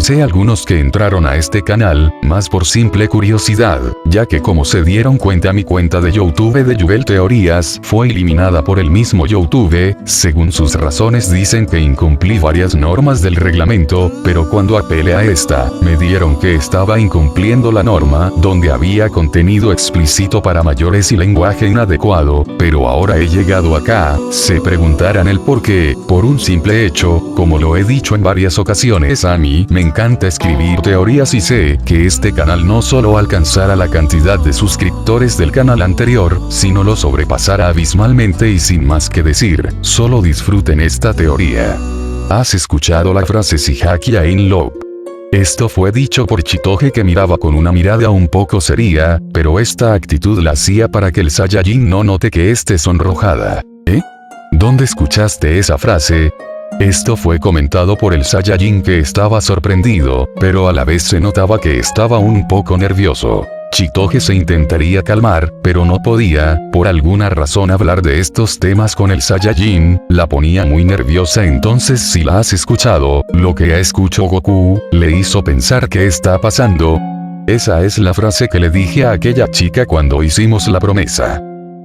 sé algunos que entraron a este canal, más por simple curiosidad, ya que como se dieron cuenta mi cuenta de YouTube de Yubel Teorías fue eliminada por el mismo YouTube, según sus razones dicen que incumplí varias normas del reglamento, pero cuando apelé a esta, me dieron que estaba incumpliendo la norma, donde había contenido explícito para mayores y lenguaje inadecuado, pero ahora he llegado acá, se preguntarán el por qué, por un simple hecho, como lo he dicho en varias ocasiones a mí, me encanta escribir teorías y sé que este canal no solo alcanzará la cantidad de suscriptores del canal anterior, sino lo sobrepasará abismalmente y sin más que decir, solo disfruten esta teoría. ¿Has escuchado la frase si Haki Ain Love? Esto fue dicho por Chitoge, que miraba con una mirada un poco seria, pero esta actitud la hacía para que el Saiyajin no note que esté sonrojada. ¿Eh? ¿Dónde escuchaste esa frase? Esto fue comentado por el Saiyajin, que estaba sorprendido, pero a la vez se notaba que estaba un poco nervioso. Chitoge se intentaría calmar, pero no podía, por alguna razón hablar de estos temas con el Saiyajin, la ponía muy nerviosa. Entonces si la has escuchado, lo que escuchó Goku, le hizo pensar qué está pasando. Esa es la frase que le dije a aquella chica cuando hicimos la promesa.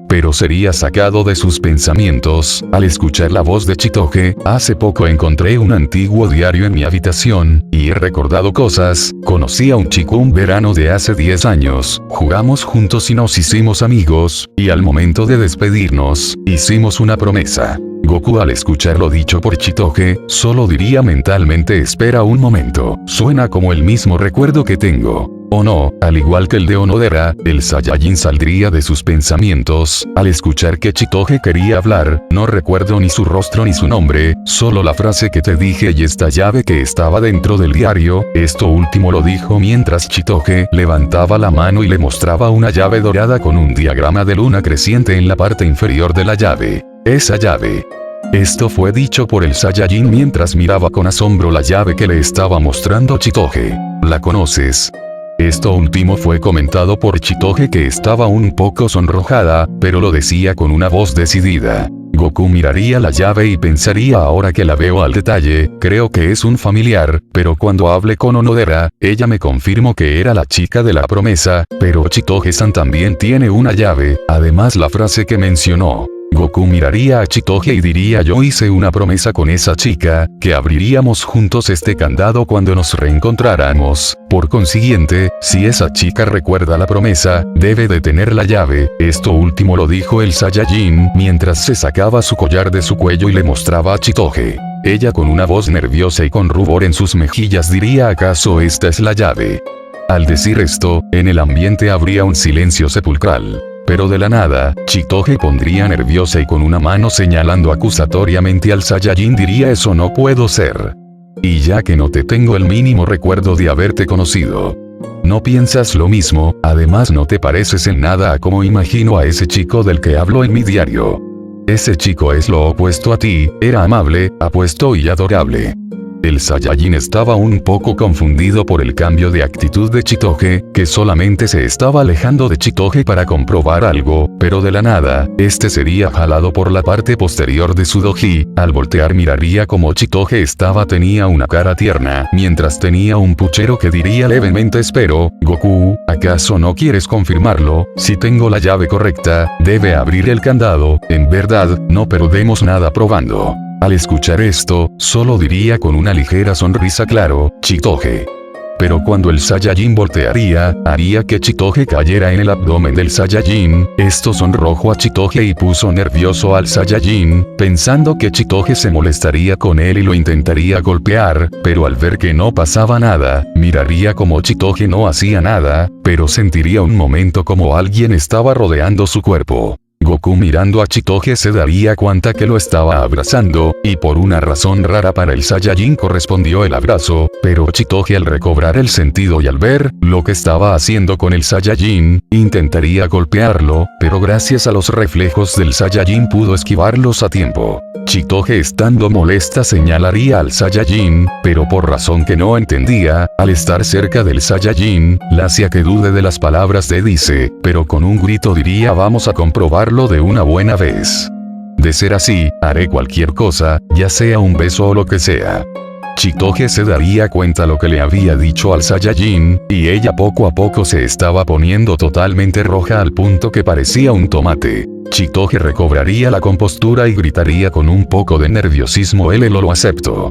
Pero sería sacado de sus pensamientos, al escuchar la voz de Chitoge. Hace poco encontré un antiguo diario en mi habitación, y he recordado cosas. Conocí a un chico un verano de hace 10 años, jugamos juntos y nos hicimos amigos, y al momento de despedirnos, hicimos una promesa. Goku, al escuchar lo dicho por Chitoge, solo diría mentalmente: espera un momento, suena como el mismo recuerdo que tengo. O no, al igual que el de Onodera, el Saiyajin saldría de sus pensamientos, al escuchar que Chitoge quería hablar. No recuerdo ni su rostro ni su nombre, solo la frase que te dije y esta llave que estaba dentro del diario. Esto último lo dijo mientras Chitoge levantaba la mano y le mostraba una llave dorada con un diagrama de luna creciente en la parte inferior de la llave. Esa llave. Esto fue dicho por el Saiyajin mientras miraba con asombro la llave que le estaba mostrando Chitoge. ¿La conoces? Esto último fue comentado por Chitoge, que estaba un poco sonrojada, pero lo decía con una voz decidida. Goku miraría la llave y pensaría: ahora que la veo al detalle, creo que es un familiar, pero cuando hablé con Onodera, ella me confirmó que era la chica de la promesa, pero Chitoge-san también tiene una llave, además la frase que mencionó. Goku miraría a Chitoge y diría: yo hice una promesa con esa chica, que abriríamos juntos este candado cuando nos reencontráramos. Por consiguiente, si esa chica recuerda la promesa, debe de tener la llave. Esto último lo dijo el Saiyajin mientras se sacaba su collar de su cuello y le mostraba a Chitoge. Ella, con una voz nerviosa y con rubor en sus mejillas, diría: ¿acaso esta es la llave? Al decir esto, en el ambiente habría un silencio sepulcral. Pero de la nada, Chitoge pondría nerviosa y con una mano señalando acusatoriamente al Saiyajin diría: eso no puedo ser. Y ya que no te tengo el mínimo recuerdo de haberte conocido. No piensas lo mismo, además no te pareces en nada a como imagino a ese chico del que hablo en mi diario. Ese chico es lo opuesto a ti, era amable, apuesto y adorable. El Saiyajin estaba un poco confundido por el cambio de actitud de Chitoge, que solamente se estaba alejando de Chitoge para comprobar algo, pero de la nada, este sería jalado por la parte posterior de su doji. Al voltear miraría como Chitoge tenía una cara tierna, mientras tenía un puchero que diría levemente: espero, Goku, ¿acaso no quieres confirmarlo? Si tengo la llave correcta, debe abrir el candado. En verdad, no perdemos nada probando. Al escuchar esto, solo diría con una ligera sonrisa: claro, Chitoge. Pero cuando el Saiyajin voltearía, haría que Chitoge cayera en el abdomen del Saiyajin. Esto sonrojó a Chitoge y puso nervioso al Saiyajin, pensando que Chitoge se molestaría con él y lo intentaría golpear, pero al ver que no pasaba nada, miraría como Chitoge no hacía nada, pero sentiría un momento como alguien estaba rodeando su cuerpo. Goku, mirando a Chitoge, se daría cuenta que lo estaba abrazando, y por una razón rara para el Saiyajin correspondió el abrazo, pero Chitoge, al recobrar el sentido y al ver lo que estaba haciendo con el Saiyajin, intentaría golpearlo, pero gracias a los reflejos del Saiyajin pudo esquivarlos a tiempo. Chitoge, estando molesta, señalaría al Saiyajin, pero por razón que no entendía, al estar cerca del Saiyajin, la hacía que dude de las palabras de dice, pero con un grito diría: vamos a comprobarlo de una buena vez. De ser así, haré cualquier cosa, ya sea un beso o lo que sea. Chitoge se daría cuenta lo que le había dicho al Saiyajin, y ella poco a poco se estaba poniendo totalmente roja al punto que parecía un tomate. Chitoge recobraría la compostura y gritaría con un poco de nerviosismo: lo acepto.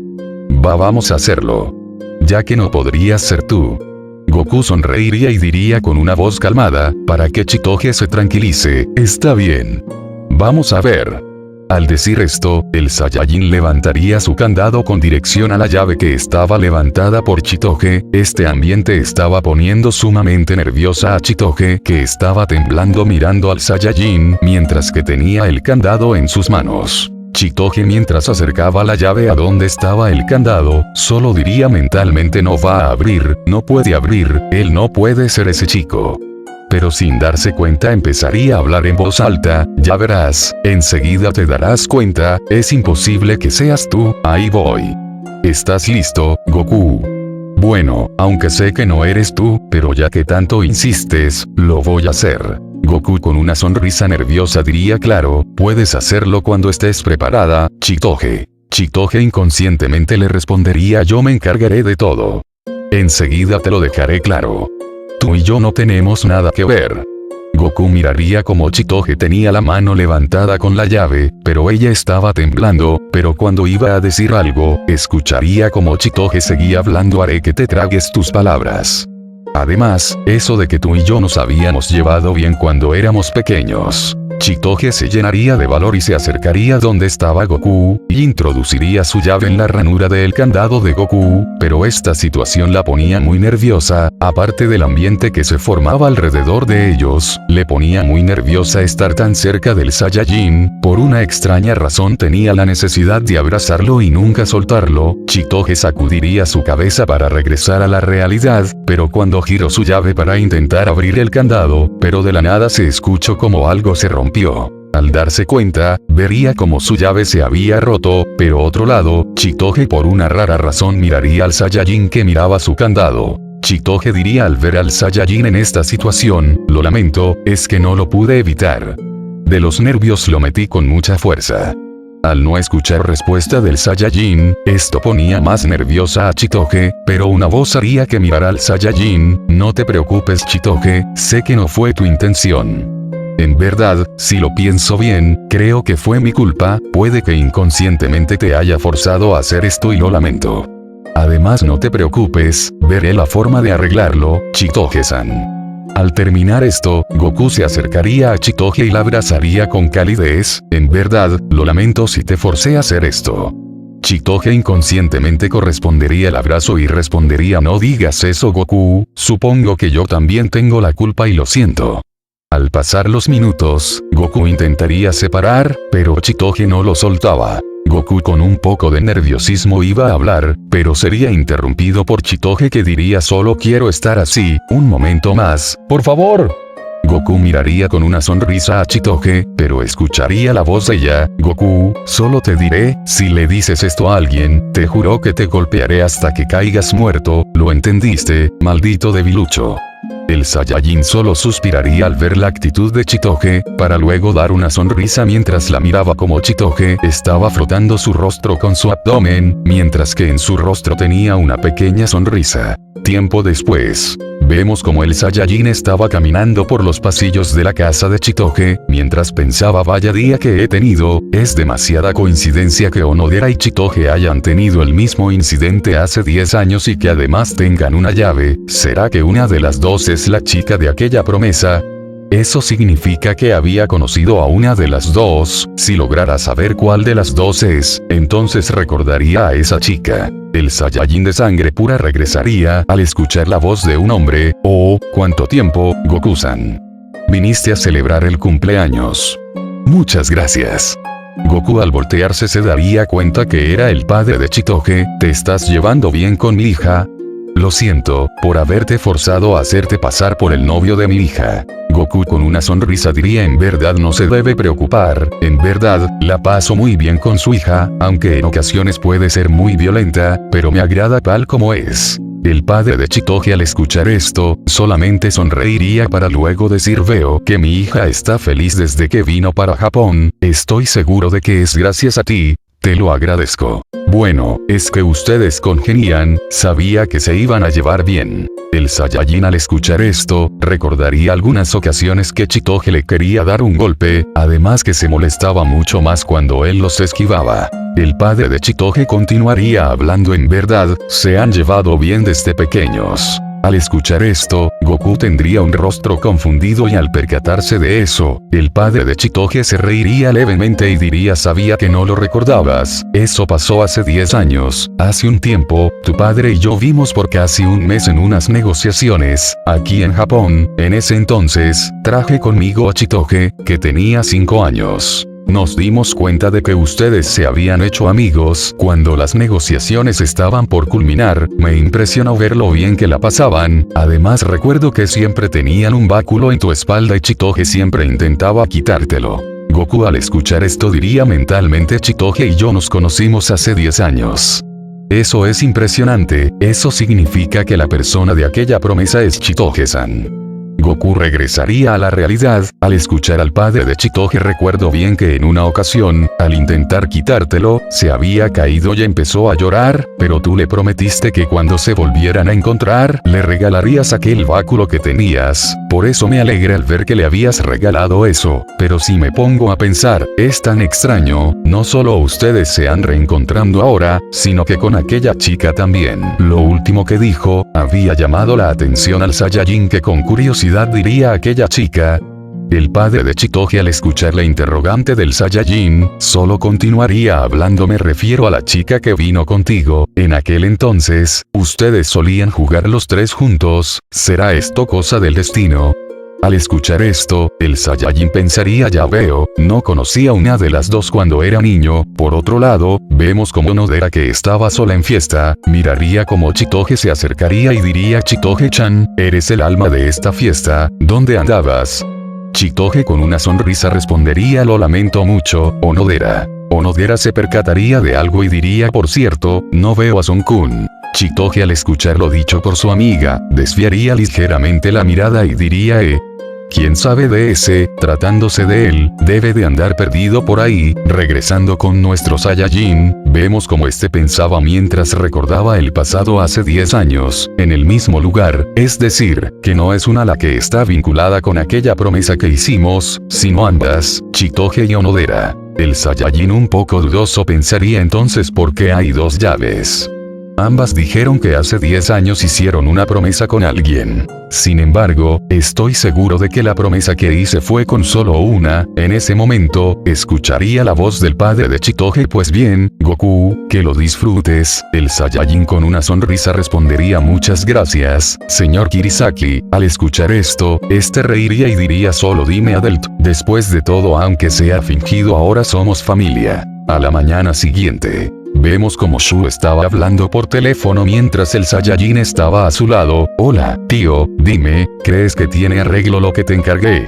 Vamos a hacerlo. Ya que no podrías ser tú. Goku sonreiría y diría con una voz calmada, para que Chitoge se tranquilice: está bien. Vamos a ver. Al decir esto, el Saiyajin levantaría su candado con dirección a la llave que estaba levantada por Chitoge. Este ambiente estaba poniendo sumamente nerviosa a Chitoge, que estaba temblando mirando al Saiyajin mientras que tenía el candado en sus manos. Chitoge, mientras acercaba la llave a donde estaba el candado, solo diría mentalmente: no va a abrir, no puede abrir, él no puede ser ese chico. Pero sin darse cuenta empezaría a hablar en voz alta: ya verás, enseguida te darás cuenta, es imposible que seas tú, ahí voy. ¿Estás listo, Goku? Bueno, aunque sé que no eres tú, pero ya que tanto insistes, lo voy a hacer. Goku con una sonrisa nerviosa diría: claro, puedes hacerlo cuando estés preparada, Chitoge. Chitoge inconscientemente le respondería: yo me encargaré de todo. Enseguida te lo dejaré claro. Tú y yo no tenemos nada que ver. Goku miraría como Chitoge tenía la mano levantada con la llave, pero ella estaba temblando, pero cuando iba a decir algo, escucharía como Chitoge seguía hablando: haré que te tragues tus palabras. Además, eso de que tú y yo nos habíamos llevado bien cuando éramos pequeños. Chitoge se llenaría de valor y se acercaría donde estaba Goku, y introduciría su llave en la ranura del candado de Goku, pero esta situación la ponía muy nerviosa, aparte del ambiente que se formaba alrededor de ellos, le ponía muy nerviosa estar tan cerca del Saiyajin. Por una extraña razón tenía la necesidad de abrazarlo y nunca soltarlo. Chitoge sacudiría su cabeza para regresar a la realidad, pero cuando giró su llave para intentar abrir el candado, pero de la nada se escuchó como algo se rompió. Al darse cuenta, vería como su llave se había roto, pero otro lado, Chitoge por una rara razón miraría al Saiyajin que miraba su candado. Chitoge diría al ver al Saiyajin en esta situación: lo lamento, es que no lo pude evitar. De los nervios lo metí con mucha fuerza. Al no escuchar respuesta del Saiyajin, esto ponía más nerviosa a Chitoge, pero una voz haría que mirara al Saiyajin: no te preocupes, Chitoge, sé que no fue tu intención. En verdad, si lo pienso bien, creo que fue mi culpa, puede que inconscientemente te haya forzado a hacer esto y lo lamento. Además no te preocupes, veré la forma de arreglarlo, Chitoge-san. Al terminar esto, Goku se acercaría a Chitoge y la abrazaría con calidez: en verdad, lo lamento si te forcé a hacer esto. Chitoge inconscientemente correspondería el abrazo y respondería: no digas eso, Goku, supongo que yo también tengo la culpa y lo siento. Al pasar los minutos, Goku intentaría separar, pero Chitoge no lo soltaba. Goku con un poco de nerviosismo iba a hablar, pero sería interrumpido por Chitoge que diría: solo quiero estar así, un momento más, por favor. Goku miraría con una sonrisa a Chitoge, pero escucharía la voz de ella: Goku, solo te diré, si le dices esto a alguien, te juro que te golpearé hasta que caigas muerto, ¿lo entendiste, maldito debilucho? El Saiyajin solo suspiraría al ver la actitud de Chitoge, para luego dar una sonrisa mientras la miraba como Chitoge estaba frotando su rostro con su abdomen, mientras que en su rostro tenía una pequeña sonrisa. Tiempo después, vemos como el Saiyajin estaba caminando por los pasillos de la casa de Chitoge, mientras pensaba: vaya día que he tenido, es demasiada coincidencia que Onodera y Chitoge hayan tenido el mismo incidente hace 10 años y que además tengan una llave. ¿Será que una de las dos es la chica de aquella promesa? Eso significa que había conocido a una de las dos. Si lograra saber cuál de las dos es, entonces recordaría a esa chica. El Saiyajin de sangre pura regresaría al escuchar la voz de un hombre: oh, ¿cuánto tiempo, Goku-san? Viniste a celebrar el cumpleaños. Muchas gracias. Goku al voltearse se daría cuenta que era el padre de Chitoge. ¿Te estás llevando bien con mi hija? Lo siento, por haberte forzado a hacerte pasar por el novio de mi hija. Goku con una sonrisa diría: en verdad no se debe preocupar, en verdad, la paso muy bien con su hija, aunque en ocasiones puede ser muy violenta, pero me agrada tal como es. El padre de Chitoge al escuchar esto, solamente sonreiría para luego decir: veo que mi hija está feliz desde que vino para Japón, estoy seguro de que es gracias a ti, te lo agradezco. Bueno, es que ustedes congenian, sabía que se iban a llevar bien. El Saiyajin al escuchar esto, recordaría algunas ocasiones que Chitoge le quería dar un golpe, además que se molestaba mucho más cuando él los esquivaba. El padre de Chitoge continuaría hablando. En verdad, se han llevado bien desde pequeños. Al escuchar esto, Goku tendría un rostro confundido y al percatarse de eso, el padre de Chitoge se reiría levemente y diría: sabía que no lo recordabas, eso pasó hace 10 años, hace un tiempo, tu padre y yo vimos por casi un mes en unas negociaciones, aquí en Japón, en ese entonces, traje conmigo a Chitoge, que tenía 5 años. Nos dimos cuenta de que ustedes se habían hecho amigos cuando las negociaciones estaban por culminar. Me impresionó ver lo bien que la pasaban. Además recuerdo que siempre tenían un báculo en tu espalda y Chitoge siempre intentaba quitártelo. Goku al escuchar esto diría mentalmente: Chitoge y yo nos conocimos hace 10 años. Eso es impresionante, eso significa que la persona de aquella promesa es Chitoge-san. Goku regresaría a la realidad. Al escuchar al padre de Chitoge recuerdo bien que en una ocasión, al intentar quitártelo, se había caído y empezó a llorar, pero tú le prometiste que cuando se volvieran a encontrar, le regalarías aquel báculo que tenías. Por eso me alegra al ver que le habías regalado eso, pero si me pongo a pensar, es tan extraño, no solo ustedes se han reencontrando ahora, sino que con aquella chica también. Lo último que dijo, había llamado la atención al Saiyajin, que con curiosidad diría aquella chica. El padre de Chitoge al escuchar la interrogante del Saiyajin, solo continuaría hablando: me refiero a la chica que vino contigo, en aquel entonces, ustedes solían jugar los tres juntos, ¿será esto cosa del destino? Al escuchar esto, el Saiyajin pensaría: ya veo, no conocía a una de las dos cuando era niño. Por otro lado, vemos como Onodera, que estaba sola en fiesta, miraría como Chitoge se acercaría y diría: Chitoge-chan, eres el alma de esta fiesta, ¿dónde andabas? Chitoge con una sonrisa respondería: lo lamento mucho, Onodera. Onodera se percataría de algo y diría: por cierto, no veo a Son-kun. Chitoge al escuchar lo dicho por su amiga, desviaría ligeramente la mirada y diría: ¿quién sabe de ese? Tratándose de él, debe de andar perdido por ahí. Regresando con nuestro Saiyajin, vemos como este pensaba mientras recordaba el pasado hace 10 años, en el mismo lugar, es decir, que no es una la que está vinculada con aquella promesa que hicimos, sino ambas, Chitoge y Onodera. El Saiyajin un poco dudoso pensaría entonces: ¿por qué hay dos llaves? Ambas dijeron que hace 10 años hicieron una promesa con alguien. Sin embargo, estoy seguro de que la promesa que hice fue con solo una. En ese momento, escucharía la voz del padre de Chitoge: pues bien, Goku, que lo disfrutes. El Saiyajin con una sonrisa respondería: muchas gracias, señor Kirisaki. Al escuchar esto, este reiría y diría: solo dime Adelt, después de todo, aunque sea fingido, ahora somos familia. A la mañana siguiente, vemos como Shu estaba hablando por teléfono mientras el Saiyajin estaba a su lado. Hola, tío, dime, ¿crees que tiene arreglo lo que te encargué?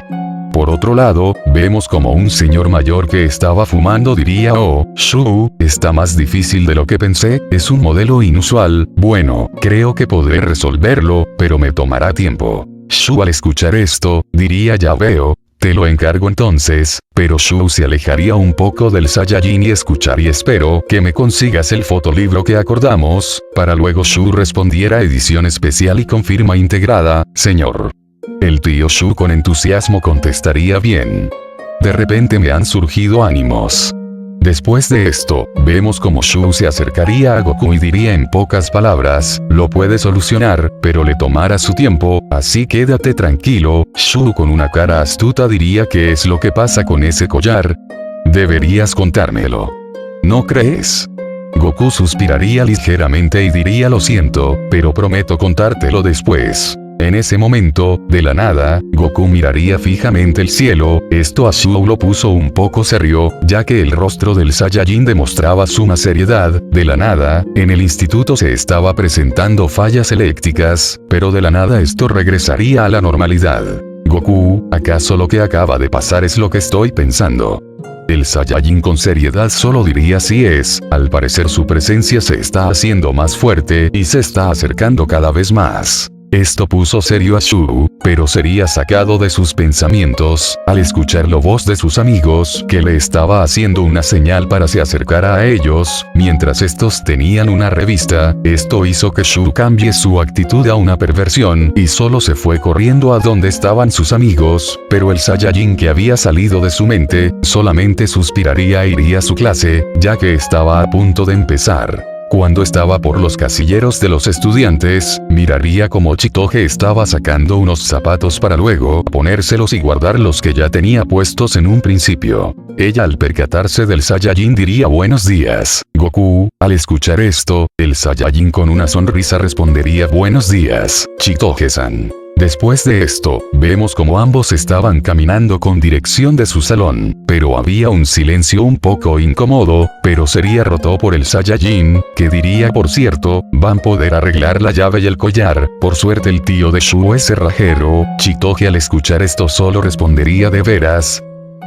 Por otro lado, vemos como un señor mayor que estaba fumando diría: oh, Shu, está más difícil de lo que pensé, es un modelo inusual. Bueno, creo que podré resolverlo, pero me tomará tiempo. Shu al escuchar esto, diría: ya veo. Te lo encargo entonces, pero Shu se alejaría un poco del Saiyajin y escucharía: espero que me consigas el fotolibro que acordamos, para luego Shu respondiera: edición especial y con firma integrada, señor. El tío Shu con entusiasmo contestaría: bien. De repente me han surgido ánimos. Después de esto, vemos como Shu se acercaría a Goku y diría en pocas palabras: lo puede solucionar, pero le tomará su tiempo, así quédate tranquilo. Shu con una cara astuta diría: ¿qué es lo que pasa con ese collar? Deberías contármelo. ¿No crees? Goku suspiraría ligeramente y diría: lo siento, pero prometo contártelo después. En ese momento, de la nada, Goku miraría fijamente el cielo. Esto a Shu lo puso un poco serio, ya que el rostro del Saiyajin demostraba suma seriedad. De la nada, en el instituto se estaba presentando fallas eléctricas, pero de la nada esto regresaría a la normalidad. Goku, ¿acaso lo que acaba de pasar es lo que estoy pensando? El Saiyajin con seriedad solo diría: así es, al parecer su presencia se está haciendo más fuerte y se está acercando cada vez más. Esto puso serio a Shu, pero sería sacado de sus pensamientos, al escuchar la voz de sus amigos que le estaba haciendo una señal para se acercara a ellos, mientras estos tenían una revista. Esto hizo que Shu cambie su actitud a una perversión, y solo se fue corriendo a donde estaban sus amigos, pero el Saiyajin que había salido de su mente, solamente suspiraría e iría a su clase, ya que estaba a punto de empezar. Cuando estaba por los casilleros de los estudiantes, miraría como Chitoge estaba sacando unos zapatos para luego ponérselos y guardar los que ya tenía puestos en un principio. Ella al percatarse del Saiyajin diría buenos días, Goku. Al escuchar esto, el Saiyajin con una sonrisa respondería buenos días, Chitoge-san. Después de esto, vemos como ambos estaban caminando con dirección de su salón, pero había un silencio un poco incómodo, pero sería roto por el Saiyajin, que diría por cierto, van a poder arreglar la llave y el collar, por suerte el tío de Shu es cerrajero. Chitoge al escuchar esto solo respondería de veras.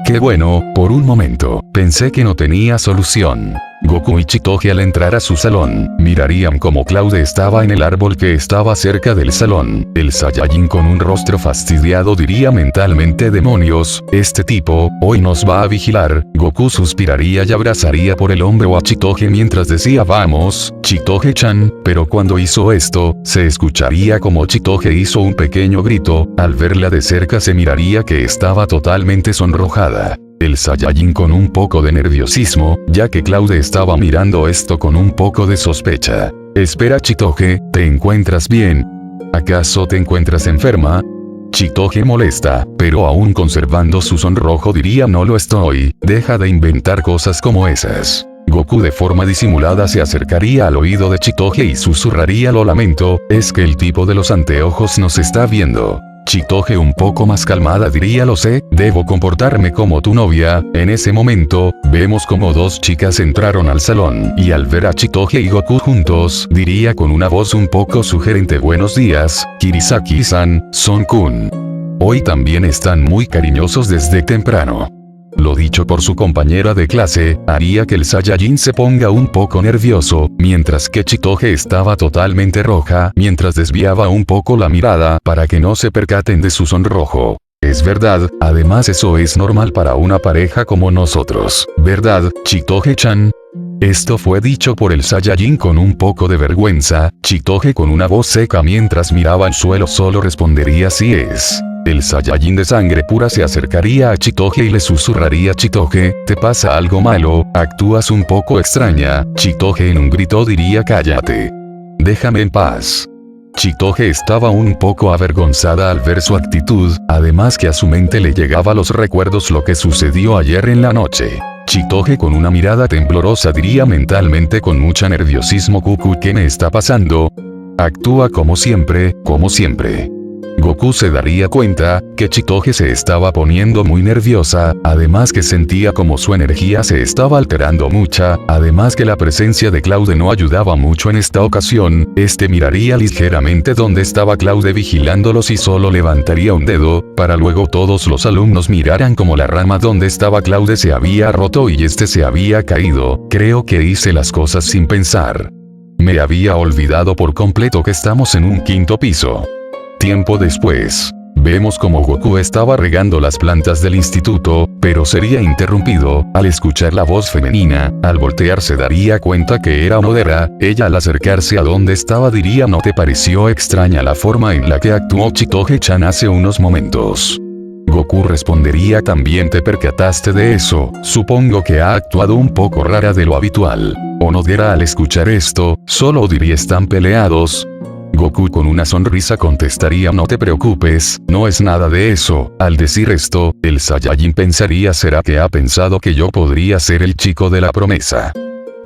Qué bueno, por un momento, pensé que no tenía solución. Goku y Chitoge al entrar a su salón, mirarían como Claude estaba en el árbol que estaba cerca del salón. El Saiyajin con un rostro fastidiado diría mentalmente demonios, este tipo, hoy nos va a vigilar. Goku suspiraría y abrazaría por el hombro a Chitoge mientras decía vamos, Chitoge-chan, pero cuando hizo esto, se escucharía como Chitoge hizo un pequeño grito. Al verla de cerca se miraría que estaba totalmente sonrojada. El Saiyajin con un poco de nerviosismo, ya que Claude estaba mirando esto con un poco de sospecha. Espera Chitoge, ¿te encuentras bien? ¿Acaso te encuentras enferma? Chitoge molesta, pero aún conservando su sonrojo diría no lo estoy, deja de inventar cosas como esas. Goku de forma disimulada se acercaría al oído de Chitoge y susurraría lo lamento, es que el tipo de los anteojos nos está viendo. Chitoge un poco más calmada diría lo sé, debo comportarme como tu novia. En ese momento, vemos como dos chicas entraron al salón, y al ver a Chitoge y Goku juntos, diría con una voz un poco sugerente buenos días, Kirisaki-san, Son-kun. Hoy también están muy cariñosos desde temprano. Lo dicho por su compañera de clase, haría que el Saiyajin se ponga un poco nervioso, mientras que Chitoge estaba totalmente roja, mientras desviaba un poco la mirada para que no se percaten de su sonrojo. Es verdad, además eso es normal para una pareja como nosotros, ¿verdad, Chitoge-chan? Esto fue dicho por el Saiyajin con un poco de vergüenza. Chitoge con una voz seca mientras miraba al suelo solo respondería así es. El Saiyajin de sangre pura se acercaría a Chitoge y le susurraría Chitoge, ¿te pasa algo malo? Actúas un poco extraña. Chitoge en un grito diría cállate. Déjame en paz. Chitoge estaba un poco avergonzada al ver su actitud, además que a su mente le llegaba los recuerdos lo que sucedió ayer en la noche. Chitoge con una mirada temblorosa diría mentalmente con mucha nerviosismo Goku ¿qué me está pasando? Actúa como siempre, como siempre. Goku se daría cuenta que Chitoge se estaba poniendo muy nerviosa, además que sentía como su energía se estaba alterando mucha, además que la presencia de Claude no ayudaba mucho en esta ocasión. Este miraría ligeramente donde estaba Claude vigilándolos y solo levantaría un dedo, para luego todos los alumnos miraran como la rama donde estaba Claude se había roto y este se había caído. Creo que hice las cosas sin pensar. Me había olvidado por completo que estamos en un quinto piso. Tiempo después, vemos como Goku estaba regando las plantas del instituto, pero sería interrumpido al escuchar la voz femenina. Al voltear se daría cuenta que era Onodera. Ella al acercarse a donde estaba diría ¿no te pareció extraña la forma en la que actuó Chitoge-chan hace unos momentos? Goku respondería también te percataste de eso, supongo que ha actuado un poco rara de lo habitual. Onodera al escuchar esto, solo diría están peleados. Goku con una sonrisa contestaría no te preocupes, no es nada de eso. Al decir esto, el Saiyajin pensaría ¿será que ha pensado que yo podría ser el chico de la promesa?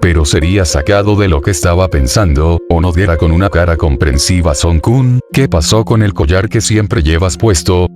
Pero sería sacado de lo que estaba pensando. Onodera con una cara comprensiva Son-kun, ¿qué pasó con el collar que siempre llevas puesto?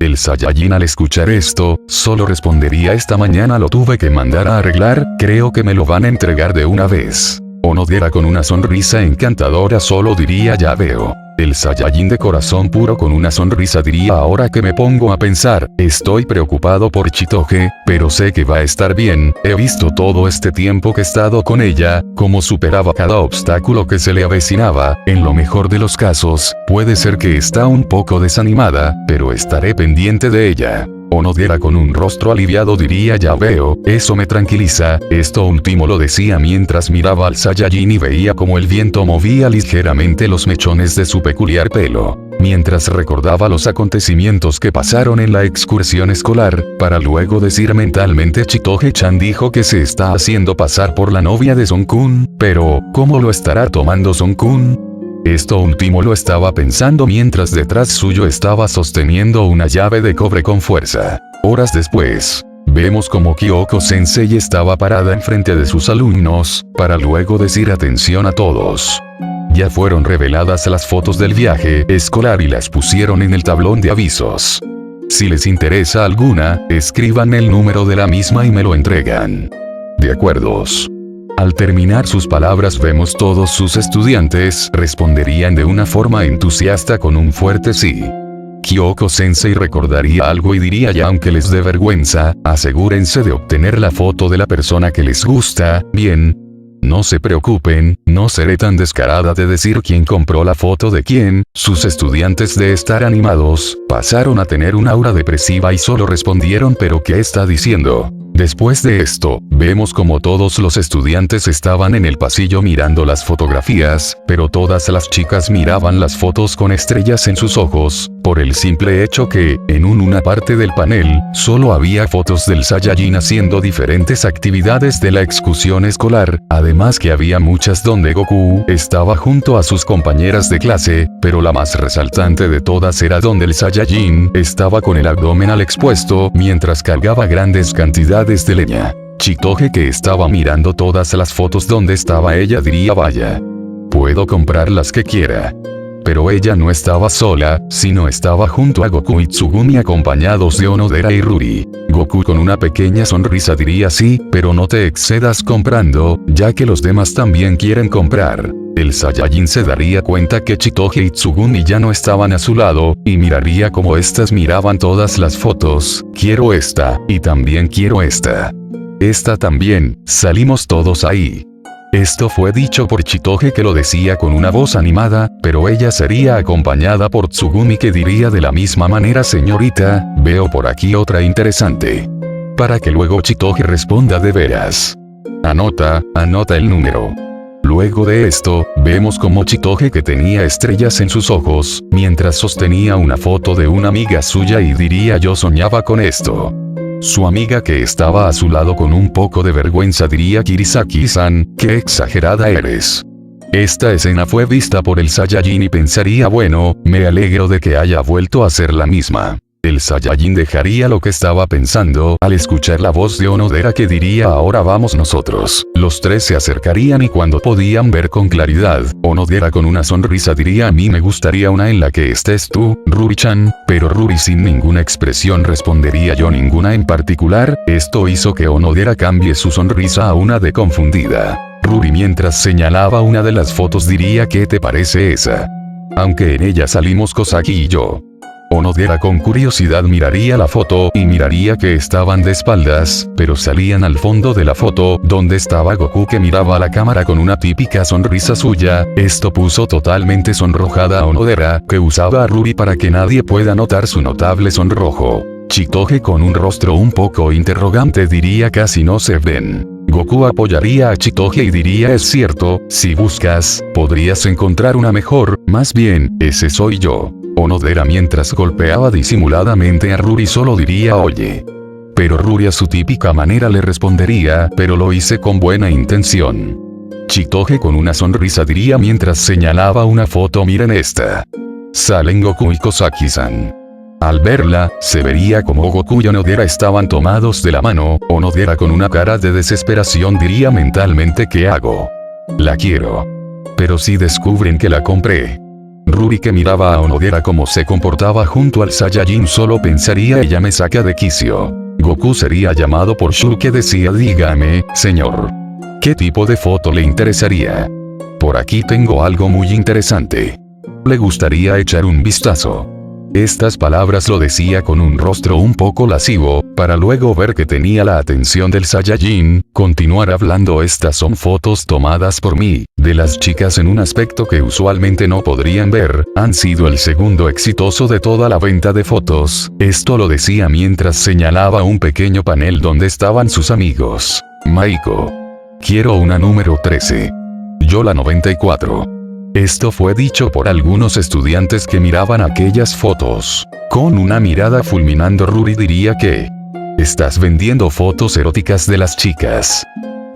El Saiyajin al escuchar esto, solo respondería esta mañana lo tuve que mandar a arreglar, creo que me lo van a entregar de una vez. Onodera con una sonrisa encantadora solo diría ya veo. El Saiyajin de corazón puro con una sonrisa diría: ahora que me pongo a pensar, estoy preocupado por Chitoge, pero sé que va a estar bien, he visto todo este tiempo que he estado con ella, cómo superaba cada obstáculo que se le avecinaba, en lo mejor de los casos, puede ser que está un poco desanimada, pero estaré pendiente de ella. Onodera con un rostro aliviado diría: ya veo, eso me tranquiliza. Esto último lo decía mientras miraba al Saiyajin y veía como el viento movía ligeramente los mechones de su peculiar pelo. Mientras recordaba los acontecimientos que pasaron en la excursión escolar, para luego decir mentalmente: Chitoge-chan dijo que se está haciendo pasar por la novia de Son-kun, pero, ¿cómo lo estará tomando Son-kun? Esto último lo estaba pensando mientras detrás suyo estaba sosteniendo una llave de cobre con fuerza. Horas después, vemos como Kyoko-sensei estaba parada enfrente de sus alumnos, para luego decir: atención a todos. Ya fueron reveladas las fotos del viaje escolar y las pusieron en el tablón de avisos. Si les interesa alguna, escriban el número de la misma y me lo entregan. De acuerdos. Al terminar sus palabras vemos todos sus estudiantes responderían de una forma entusiasta con un fuerte sí. Kyoko-sensei recordaría algo y diría: ya aunque les dé vergüenza, asegúrense de obtener la foto de la persona que les gusta, bien. No se preocupen, no seré tan descarada de decir quién compró la foto de quién. Sus estudiantes de estar animados, pasaron a tener un aura depresiva y solo respondieron: ¿pero qué está diciendo? Después de esto, vemos como todos los estudiantes estaban en el pasillo mirando las fotografías, pero todas las chicas miraban las fotos con estrellas en sus ojos, por el simple hecho que, en una parte del panel, solo había fotos del Saiyajin haciendo diferentes actividades de la excursión escolar, además que había muchas donde Goku estaba junto a sus compañeras de clase, pero la más resaltante de todas era donde el Saiyajin estaba con el abdomen al expuesto mientras cargaba grandes cantidades de leña. Chitoge, que estaba mirando todas las fotos donde estaba ella, diría: vaya, puedo comprar las que quiera. Pero ella no estaba sola, sino estaba junto a Goku y Tsugumi acompañados de Onodera y Ruri. Goku con una pequeña sonrisa diría: sí, pero no te excedas comprando, ya que los demás también quieren comprar. El Saiyajin se daría cuenta que Chitoge y Tsugumi ya no estaban a su lado, y miraría como estas miraban todas las fotos: quiero esta, y también quiero esta. Esta también, salimos todos ahí. Esto fue dicho por Chitoge, que lo decía con una voz animada, pero ella sería acompañada por Tsugumi, que diría de la misma manera: señorita, veo por aquí otra interesante. Para que luego Chitoge responda: de veras. Anota el número. Luego de esto, vemos como Chitoge, que tenía estrellas en sus ojos, mientras sostenía una foto de una amiga suya y diría: yo soñaba con esto. Su amiga, que estaba a su lado con un poco de vergüenza, diría: Kirisaki-san, qué exagerada eres. Esta escena fue vista por el Saiyajin y pensaría: bueno, me alegro de que haya vuelto a ser la misma. El Saiyajin dejaría lo que estaba pensando al escuchar la voz de Onodera, que diría: ahora vamos nosotros. Los tres se acercarían y cuando podían ver con claridad, Onodera con una sonrisa diría: a mí me gustaría una en la que estés tú, Ruri-chan, pero Ruri sin ninguna expresión respondería: yo ninguna en particular. Esto hizo que Onodera cambie su sonrisa a una de confundida. Ruri, mientras señalaba una de las fotos, diría: ¿qué te parece esa? Aunque en ella salimos Kosaki y yo. Onodera con curiosidad miraría la foto y miraría que estaban de espaldas, pero salían al fondo de la foto, donde estaba Goku, que miraba a la cámara con una típica sonrisa suya. Esto puso totalmente sonrojada a Onodera, que usaba a Ruri para que nadie pueda notar su notable sonrojo. Chitoge, con un rostro un poco interrogante, diría: casi no se ven. Goku apoyaría a Chitoge y diría: es cierto, si buscas, podrías encontrar una mejor, más bien, ese soy yo. Onodera, mientras golpeaba disimuladamente a Ruri, solo diría: oye. Pero Ruri a su típica manera le respondería: pero lo hice con buena intención. Chitoge con una sonrisa diría mientras señalaba una foto: miren esta. Salen Goku y Kosaki-san. Al verla, se vería como Goku y Onodera estaban tomados de la mano. Onodera con una cara de desesperación diría mentalmente: ¿qué hago? La quiero. Pero si descubren que la compré. Ruri, que miraba a Onodera como se comportaba junto al Saiyajin, solo pensaría: ella me saca de quicio. Goku sería llamado por Shu, que decía: dígame, señor. ¿Qué tipo de foto le interesaría? Por aquí tengo algo muy interesante. Le gustaría echar un vistazo. Estas palabras lo decía con un rostro un poco lascivo, para luego ver que tenía la atención del Saiyajin, continuar hablando. Estas son fotos tomadas por mí, de las chicas en un aspecto que usualmente no podrían ver, han sido el segundo exitoso de toda la venta de fotos. Esto lo decía mientras señalaba un pequeño panel donde estaban sus amigos. Maiko. Quiero una número 13. Yo la 94. Esto fue dicho por algunos estudiantes que miraban aquellas fotos. Con una mirada fulminando, Ruri diría que estás vendiendo fotos eróticas de las chicas.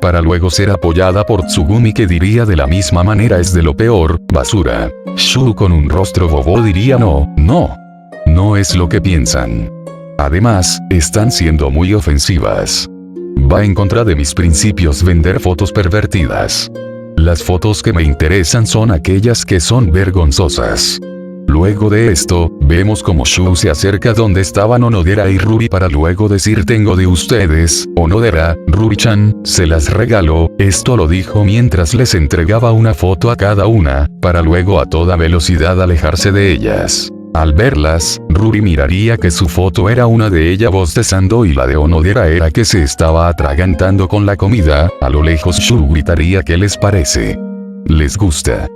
Para luego ser apoyada por Tsugumi, que diría de la misma manera es de lo peor, basura. Shu con un rostro bobo diría no es lo que piensan. Además, están siendo muy ofensivas. Va en contra de mis principios vender fotos pervertidas. Las fotos que me interesan son aquellas que son vergonzosas. Luego de esto, vemos como Shu se acerca donde estaban Onodera y Ruri para luego decir: tengo de ustedes, Onodera, Ruri-chan, se las regalo. Esto lo dijo mientras les entregaba una foto a cada una, para luego a toda velocidad alejarse de ellas. Al verlas, Ruri miraría que su foto era una de ella bostezando y la de Onodera era que se estaba atragantando con la comida. A lo lejos Shu gritaría: ¿qué les parece? ¿Les gusta?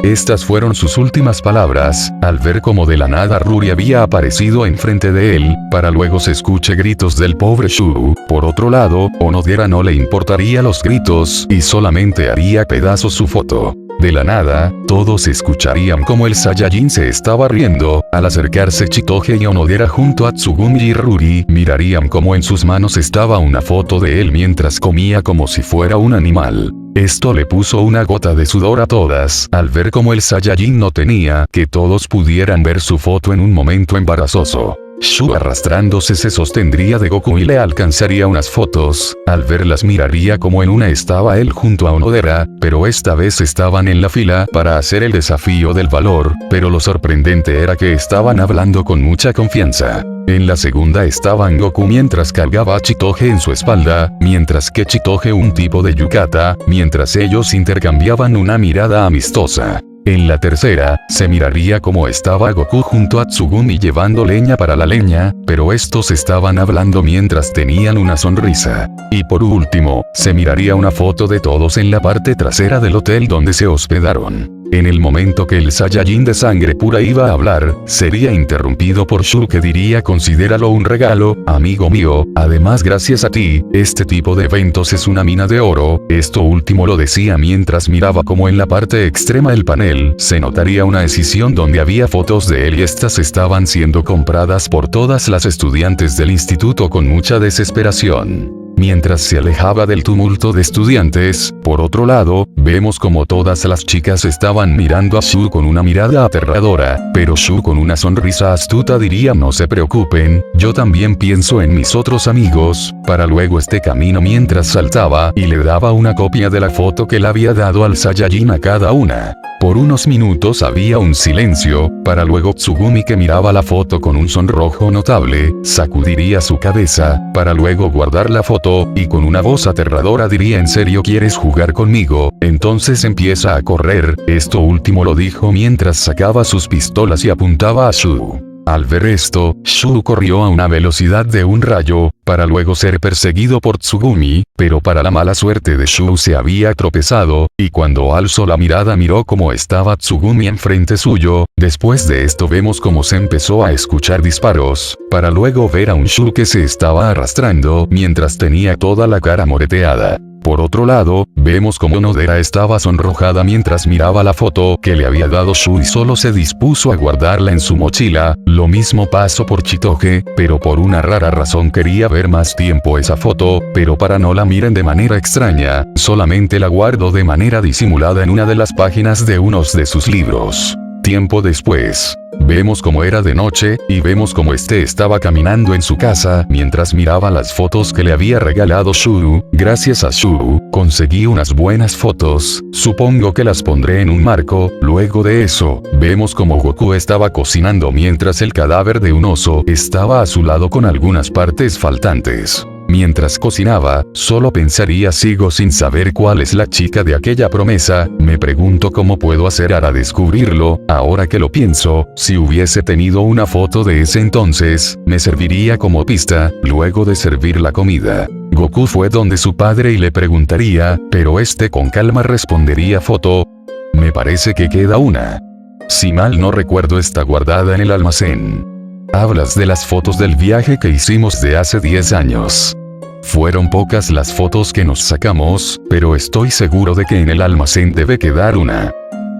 Estas fueron sus últimas palabras, al ver cómo de la nada Ruri había aparecido enfrente de él, para luego se escuche gritos del pobre Shu. Por otro lado, Onodera no le importaría los gritos y solamente haría pedazos su foto. De la nada, todos escucharían como el Saiyajin se estaba riendo. Al acercarse Chitoge y Onodera junto a Tsugumi y Ruri, mirarían como en sus manos estaba una foto de él mientras comía como si fuera un animal. Esto le puso una gota de sudor a todas, al ver como el Saiyajin no tenía que todos pudieran ver su foto en un momento embarazoso. Shu arrastrándose se sostendría de Goku y le alcanzaría unas fotos. Al verlas miraría como en una estaba él junto a Onodera, pero esta vez estaban en la fila para hacer el desafío del valor, pero lo sorprendente era que estaban hablando con mucha confianza. En la segunda estaban Goku mientras cargaba a Chitoge en su espalda, mientras que Chitoge un tipo de yukata, mientras ellos intercambiaban una mirada amistosa. En la tercera, se miraría como estaba Goku junto a Tsugumi llevando leña para la leña, pero estos estaban hablando mientras tenían una sonrisa. Y por último, se miraría una foto de todos en la parte trasera del hotel donde se hospedaron. En el momento que el Saiyajin de sangre pura iba a hablar, sería interrumpido por Shu, que diría: considéralo un regalo, amigo mío, además gracias a ti, este tipo de eventos es una mina de oro. Esto último lo decía mientras miraba como en la parte extrema del panel, se notaría una escisión donde había fotos de él y estas estaban siendo compradas por todas las estudiantes del instituto con mucha desesperación. Mientras se alejaba del tumulto de estudiantes, por otro lado, vemos como todas las chicas estaban mirando a Shu con una mirada aterradora, pero Shu con una sonrisa astuta diría: no se preocupen, yo también pienso en mis otros amigos. Para luego este camino mientras saltaba y le daba una copia de la foto que le había dado al Saiyajin a cada una. Por unos minutos había un silencio, para luego Tsugumi, que miraba la foto con un sonrojo notable, sacudiría su cabeza, para luego guardar la foto, y con una voz aterradora diría: ¿en serio quieres jugar conmigo? Entonces empieza a correr. Esto último lo dijo mientras sacaba sus pistolas y apuntaba a Shu. Al ver esto, Shu corrió a una velocidad de un rayo, para luego ser perseguido por Tsugumi, pero para la mala suerte de Shu se había tropezado, y cuando alzó la mirada miró cómo estaba Tsugumi enfrente suyo. Después de esto vemos cómo se empezó a escuchar disparos, para luego ver a un Shu que se estaba arrastrando mientras tenía toda la cara moreteada. Por otro lado, vemos como Onodera estaba sonrojada mientras miraba la foto que le había dado Shu y solo se dispuso a guardarla en su mochila. Lo mismo pasó por Chitoge, pero por una rara razón quería ver más tiempo esa foto, pero para no la miren de manera extraña, solamente la guardó de manera disimulada en una de las páginas de unos de sus libros. Tiempo después, vemos cómo era de noche, y vemos cómo este estaba caminando en su casa mientras miraba las fotos que le había regalado Shu. Gracias a Shu, conseguí unas buenas fotos, supongo que las pondré en un marco. Luego de eso, vemos cómo Goku estaba cocinando mientras el cadáver de un oso estaba a su lado con algunas partes faltantes. Mientras cocinaba, solo pensaría sigo sin saber cuál es la chica de aquella promesa, me pregunto cómo puedo hacer para descubrirlo, ahora que lo pienso, si hubiese tenido una foto de ese entonces, me serviría como pista, luego de servir la comida. Goku fue donde su padre y le preguntaría, pero este con calma respondería foto. Me parece que queda una. Si mal no recuerdo está guardada en el almacén. Hablas de las fotos del viaje que hicimos de hace 10 años. Fueron pocas las fotos que nos sacamos, pero estoy seguro de que en el almacén debe quedar una.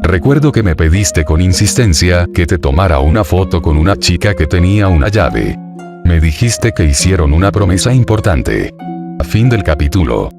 Recuerdo que me pediste con insistencia que te tomara una foto con una chica que tenía una llave. Me dijiste que hicieron una promesa importante. Fin del capítulo.